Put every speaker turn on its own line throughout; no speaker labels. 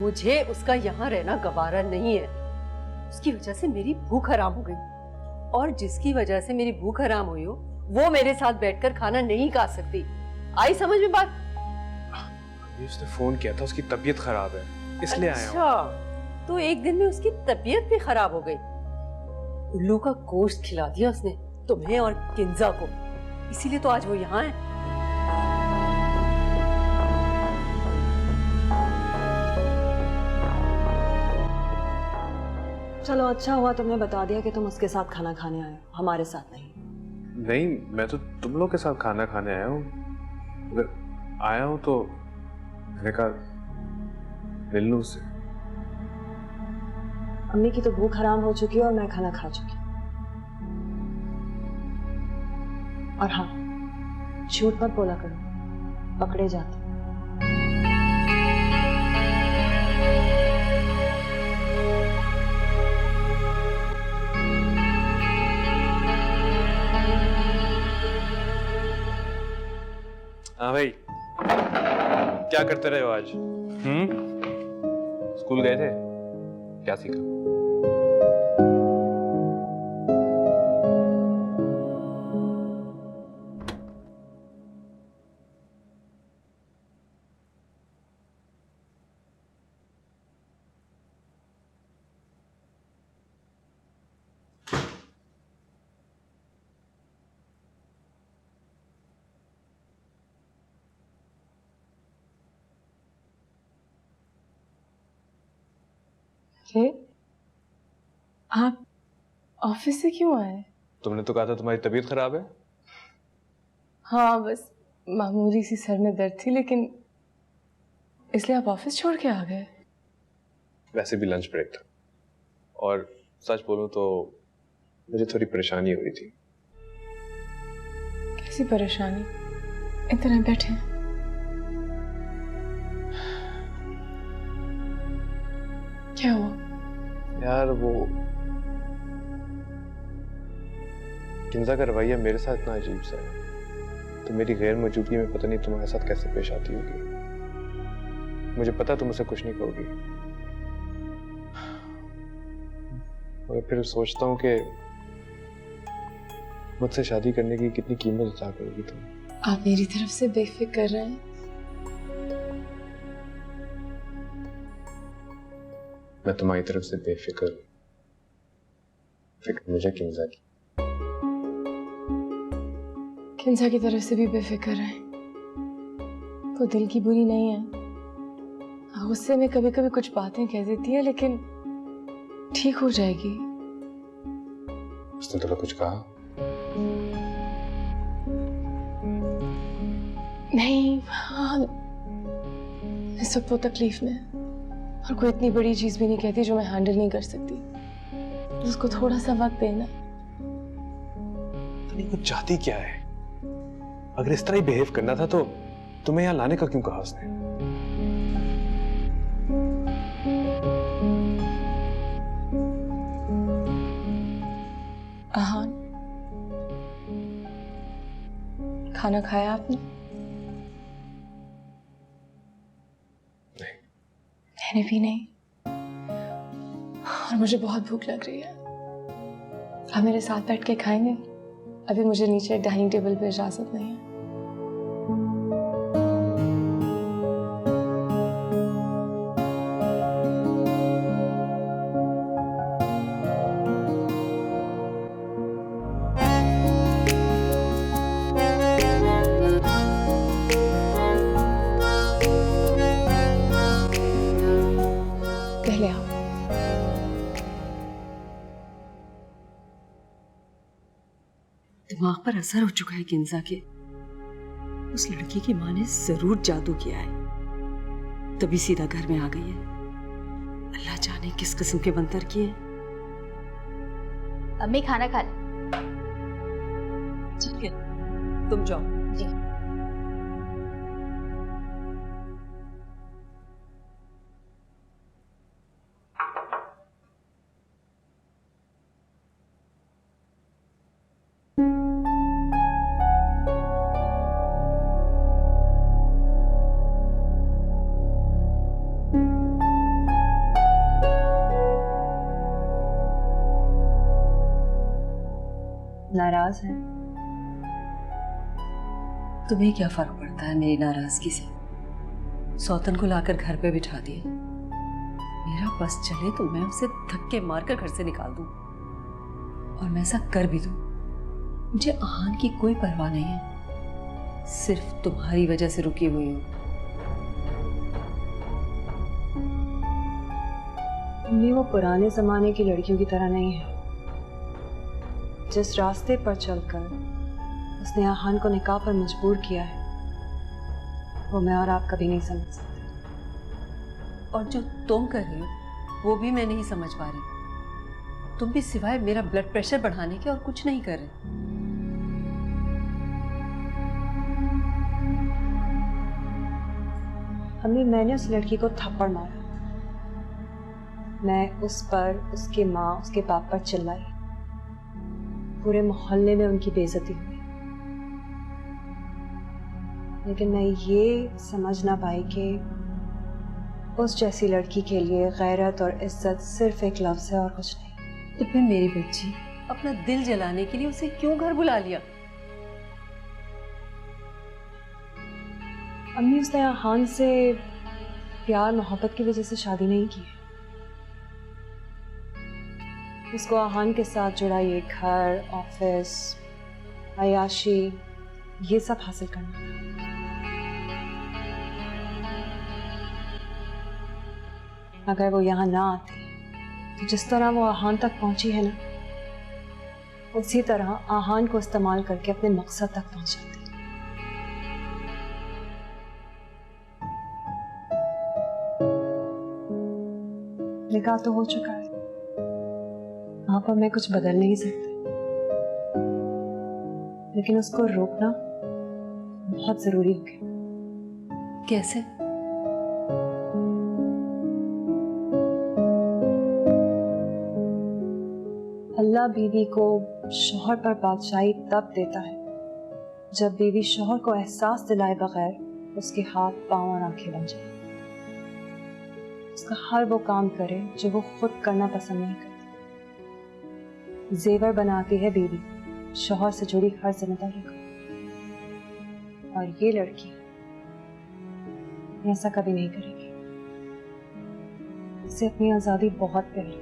मुझे उसका यहाँ रहना गवारा नहीं है। उसकी वजह से मेरी भूख हराम हो गई, और जिसकी वजह से मेरी भूख हराम हुई हो वो मेरे साथ बैठकर खाना नहीं खा सकती। आई समझ में बात?
अभी उसने फोन किया था, उसकी तबीयत खराब है इसलिए आया हूँ।
अच्छा, तो एक दिन में उसकी तबीयत भी खराब हो गई। उल्लू का गोश्त खिला दिया उसने तुम्हें और किंजा को, इसीलिए तो आज वो यहाँ है।
चलो अच्छा हुआ तुमने बता दिया कि तुम उसके साथ खाना खाने आए हो, हमारे साथ नहीं।
नहीं, मैं तो तुम लोग के साथ खाना खाने आया हूँ। अगर आया हूँ तो मैंने कहा मिल लूं उससे।
अम्मी की तो भूख हराम हो चुकी है और मैं खाना खा चुकी हूँ। और हाँ, झूठ मत बोला करो, पकड़े जाते।
हाँ भाई, क्या करते रहे हो आज? स्कूल गए थे? क्या सीखा?
अरे आप ऑफिस से क्यों आए?
तुमने तो कहा था तुम्हारी तबीयत खराब है।
हाँ, बस मामूली सी सर में दर्द थी, लेकिन इसलिए आप ऑफिस छोड़ के आ गए?
वैसे भी लंच ब्रेक था, और सच बोलूं तो मुझे थोड़ी परेशानी हो रही थी।
कैसी परेशानी? इतना बैठे। क्या हुआ?
यार वो किंजा का रवैया मेरे साथ इतना अजीब सा है, तो मेरी गैर मौजूदगी में पता नहीं तुम्हारे साथ कैसे पेश आती होगी। मुझे पता तुम उसे कुछ नहीं कहोगी, मगर फिर सोचता हूँ कि मुझसे शादी करने की कितनी कीमत अदा करोगी तुम।
आप मेरी तरफ से बेफिक्र रहे हैं।
मैं तुम्हारी तरफ से बेफिक्र, फिक्र मुझे किंजा की।
किंजा की तरफ से भी बेफिक्र है। वो दिल की बुरी नहीं है, गुस्से में कभी कभी कुछ बातें कह देती है, लेकिन ठीक हो जाएगी।
उसने तुम्हें कुछ कहा?
नहीं, हाँ, इस वक्त वो तकलीफ में है, और कोई इतनी बड़ी चीज भी नहीं कहती जो मैं हैंडल नहीं कर सकती। उसको थोड़ा सा वक्त देना।
नहीं, वो चाहती क्या है? अगर इस तरह ही बिहेव करना था तो तुम्हें यहाँ लाने का क्यों कहा उसने?
आहान, खाना खाया आपने?
नहीं।
मैंने भी नहीं, और मुझे बहुत भूख लग रही है। आप मेरे साथ बैठ के खाएंगे? अभी मुझे नीचे डाइनिंग टेबल पे इजाजत नहीं है। पहले आओ।
दिमाग पर असर हो चुका है किंजा के। उस लड़की की माँ ने जरूर जादू किया है, तभी सीधा घर में आ गई है। अल्लाह जाने किस किस्म के मंतर किए।
अम्मी खाना खा ले।
ठीक है, तुम जाओ।
जी।
नाराज हैं।
तुम्हें क्या फर्क पड़ता है मेरी नाराजगी से? सौतन को लाकर घर पे बिठा दिया। मेरा बस चले तो मैं उसे धक्के मारकर घर से निकाल दूं, और मैं ऐसा कर भी दूं। मुझे आहान की कोई परवाह नहीं है, सिर्फ तुम्हारी वजह से रुकी हुई हूं।
अम्मी, वो पुराने जमाने की लड़कियों की तरह नहीं है। जिस रास्ते पर चलकर उसने आहान को निकाह पर मजबूर किया है, वो मैं और आप कभी नहीं समझ सकते।
और जो तुम कर रही हो वो भी मैं नहीं समझ पा रही। तुम भी सिवाय मेरा ब्लड प्रेशर बढ़ाने के और कुछ नहीं कर रहे।
अम्मी, मैंने उस लड़की को थप्पड़ मारा। मैं उस पर, उसकी माँ, उसके बाप पर चिल्लाई। पूरे मोहल्ले में उनकी बेइज्जती हुई। लेकिन मैं ये समझ ना पाई कि उस जैसी लड़की के लिए गैरत और इज्जत सिर्फ एक लफ्ज है और कुछ नहीं।
तो फिर मेरी बच्ची अपना दिल जलाने के लिए उसे क्यों घर बुला लिया?
अम्मी, उसने आहान से प्यार मोहब्बत की वजह से शादी नहीं की है। उसको आहान के साथ जुड़ा ये घर, ऑफिस, अयाशी, ये सब हासिल करना था। अगर वो यहाँ ना आती तो जिस तरह वो आहान तक पहुंची है ना, उसी तरह आहान को इस्तेमाल करके अपने मकसद तक पहुंच जाती। निकाह तो हो चुका है, वहां पर मैं कुछ बदल नहीं सकती, लेकिन उसको रोकना बहुत जरूरी हो गया।
कैसे?
अल्लाह बीवी को शौहर पर बादशाही तब देता है जब बीवी शौहर को एहसास दिलाए बगैर उसके हाथ, पांव और आंखें बन जाए। उसका हर वो काम करे जो वो खुद करना पसंद नहीं करती। जेवर बनाती है बीवी शौहर से जुड़ी हर जिम्मेदारी को। और ये लड़की ऐसा कभी नहीं करेगी। इसे अपनी आजादी बहुत प्यारी,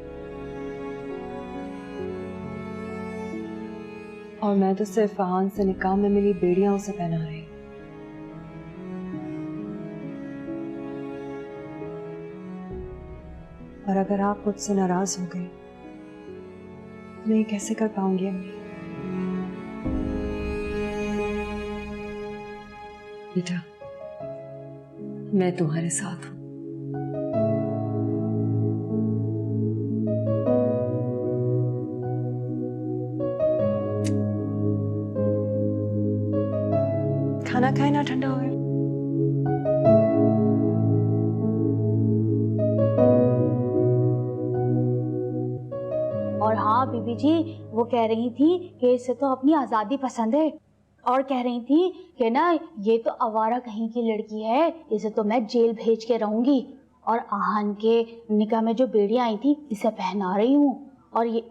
और मैं तो सिर्फ आहान से निकाह में मिली बेड़ियां उसे पहना रही। और अगर आप मुझसे नाराज हो गए तो मैं ये कैसे कर पाऊंगी अम्मी?
बेटा, मैं तुम्हारे साथ हूं।
खाना खाए ना, ठंडा हो गया।
और हाँ बीबी जी, वो कह रही थी कि इसे तो अपनी आज़ादी पसंद है, और कह रही थी कि ना ये तो आवारा कहीं की लड़की है, इसे तो मैं जेल भेज के रहूंगी। और आहान के निकाह में जो बेड़ियां आई थी इसे पहना रही हूँ। और ये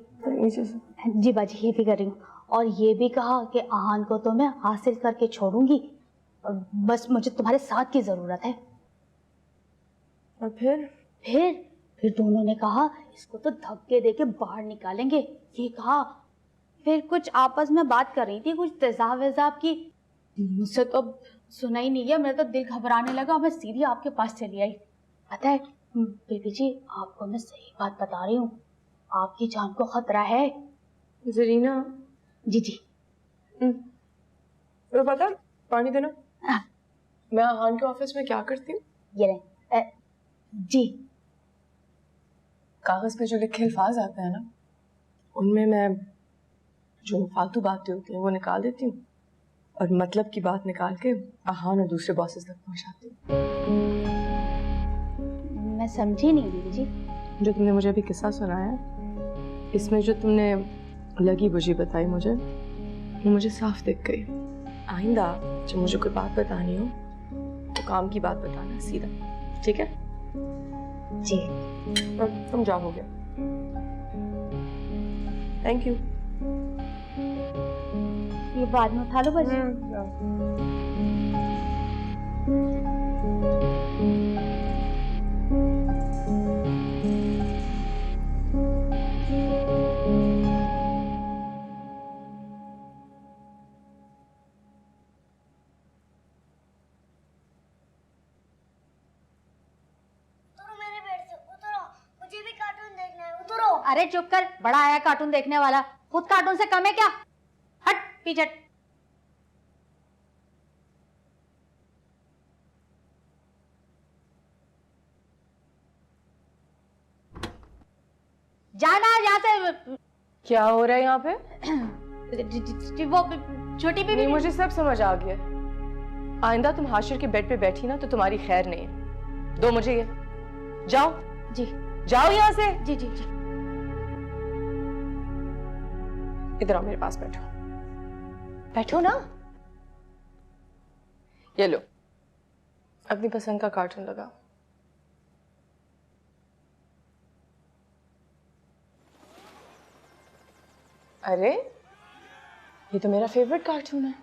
जी बाजी ये भी कर रही हूँ। और ये भी कहा कि आहान को तो मैं हासिल करके छोड़ूंगी, बस मुझे तुम्हारे साथ की जरूरत है।
और फिर
दोनों ने कहा इसको तो धक्के देके बाहर निकालेंगे, ये कहा। फिर कुछ आपस में बात कर रही थी, कुछ तेजाब वेजाब की। मुझसे तो सुना ही नहीं गया, मेरा तो दिल घबराने लगा, मैं सीधी आपके पास चली आई। पता है बेबी जी, आपको मैं सही बात बता रही हूँ, आपकी जान को खतरा है।
जरीना।
जी जी।
तो पता, पानी देना। मैं आहान के ऑफिस में क्या करती हूँ?
ये रहे। जी।
कागज पे जो लिखे अल्फाज आते हैं ना, उनमें मैं जो फालतू बातें होती हैं वो निकाल देती हूँ, और मतलब की बात निकाल के आहान और दूसरे बॉसेस तक पहुँचाती हूँ।
मैं समझी नहीं दीदी जी।
जो तुमने मुझे अभी किस्सा सुनाया, इसमें जो तुमने लगी बुझी बताई मुझे, वो मुझे साफ दिख गई। आइंदा जब मुझे कोई बात बतानी हो तो काम की बात बताना सीधा, ठीक है?
जी।
तुम जाओ, हो गया। Thank you.
ये बाद में उठा लो बस।
मेरे बेड से उतरो, मुझे भी कार्टून देखना है, उतरो।
अरे चुप कर, बड़ा आया कार्टून देखने वाला, खुद कार्टून से कम है क्या? हट पीछे हट। जाना यहाँ से।
क्या हो रहा है यहाँ पे?
वो छोटी बीबी
नहीं, मुझे सब समझ आ गया। आइंदा तुम हाशिर के बेड पे बैठी ना तो तुम्हारी खैर नहीं है। दो मुझे ये। जाओ
जी
जाओ यहाँ से।
जी जी जी।
इधर आओ, मेरे पास बैठो। बैठो ना। ये लो, अपनी पसंद का कार्टून लगाओ। अरे ये तो मेरा फेवरेट कार्टून है।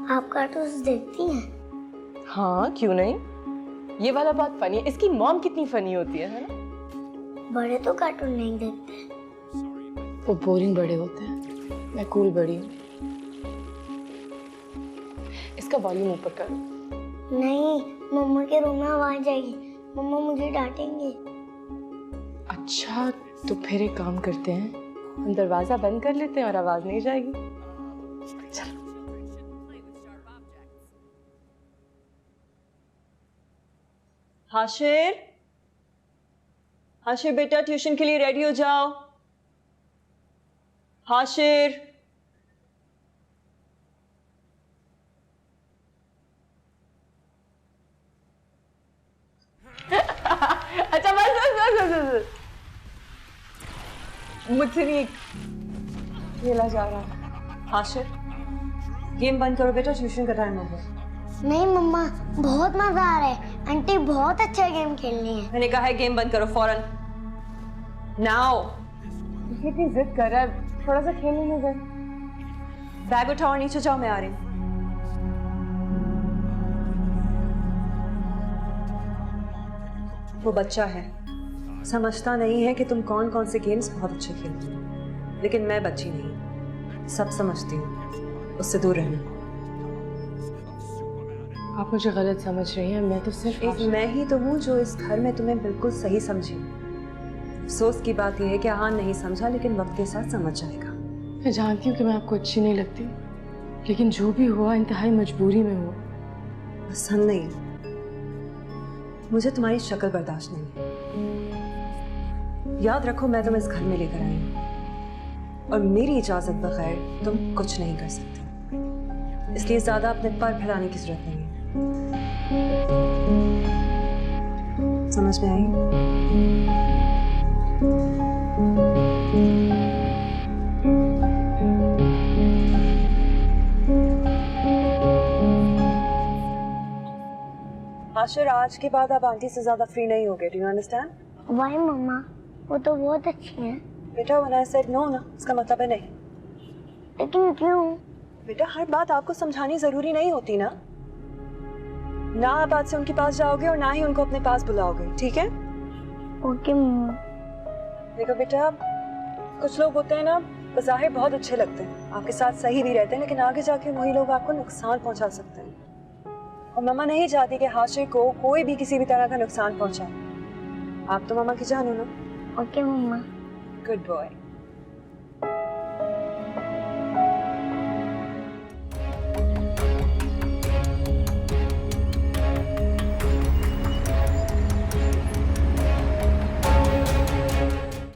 आप कार्टून देखती हैं?
हाँ, क्यों नहीं। ये वाला बहुत फनी है। इसकी मॉम कितनी फनी होती है ना?
बड़े तो कार्टून नहीं देखते।
वो बोरिंग बड़े होते हैं, मैं कूल बड़ी हूँ। इसका वॉल्यूम ऊपर करो।
नहीं, मम्मा के रूम में आवाज जाएगी, मम्मा मुझे डांटेंगे।
अच्छा, तो फिर एक काम करते हैं, हम दरवाजा बंद कर लेते हैं और आवाज नहीं जाएगी। चलो।
हाशिर, हाशिर बेटा ट्यूशन के लिए रेडी हो जाओ। हाशिर,
अच्छा बस। मुझसे नहीं खेला जा रहा।
हाशिर, गेम बंद करो बेटा, ट्यूशन का टाइम हो गया।
नहीं मम्मा, बहुत मजा आ रहा है, आंटी बहुत अच्छा गेम खेलनी है।
मैंने कहा है गेम बंद करो फौरन। नाउ।
कितनी जिद कर रहा है, थोड़ा सा खेलने में दे।
बैग उठाओ और नीचे जाओ, मैं आ रही हूँ। वो बच्चा है, समझता नहीं है कि तुम कौन कौन से गेम्स बहुत अच्छे खेलती हो, लेकिन मैं बच्ची नहीं, सब समझती हूँ, उससे दूर रहना।
आप मुझे गलत समझ रही हैं, मैं तो सिर्फ
एक मैं ही तो हूँ जो इस घर में तुम्हें बिल्कुल सही समझी। अफसोस की बात यह है कि हाँ नहीं समझा, लेकिन वक्त के साथ समझ जाएगा।
मैं जानती हूँ कि मैं आपको अच्छी नहीं लगती, लेकिन जो भी हुआ इंतहाई मजबूरी में हुआ।
पसंद नहीं, मुझे तुम्हारी शक्ल बर्दाश्त नहीं है। याद रखो, मैं तुम्हें इस घर में लेकर आई हूँ और मेरी इजाजत बगैर तुम कुछ नहीं कर सकती, इसलिए ज्यादा अपने पर फैलाने की जरूरत नहीं है। समझ में आई? हाशिर, आज के बाद आप आंटी से ज्यादा फ्री नहीं होगे। Do you understand?
वाई मम्मा, वो तो बहुत अच्छी है।
बेटा व्हेन आई सेड नो ना, इसका मतलब है नहीं।
लेकिन क्यों?
बेटा हर बात आपको समझानी जरूरी नहीं होती ना। ना आप आज से उनके पास जाओगे और ना ही उनको अपने पास बुलाओगे, ठीक है?
ओके मम्मा।
देखो बेटा, कुछ लोग होते हैं ना, बज़ाहिर बहुत अच्छे लगते हैं, आपके साथ सही भी रहते हैं, लेकिन आगे जाके वही लोग आपको नुकसान पहुंचा सकते हैं। और मम्मा नहीं चाहती कि हाशिर को कोई भी किसी भी तरह का नुकसान पहुंचाए। आप तो मम्मा की जान हो ना।
Okay mamma.
Good boy.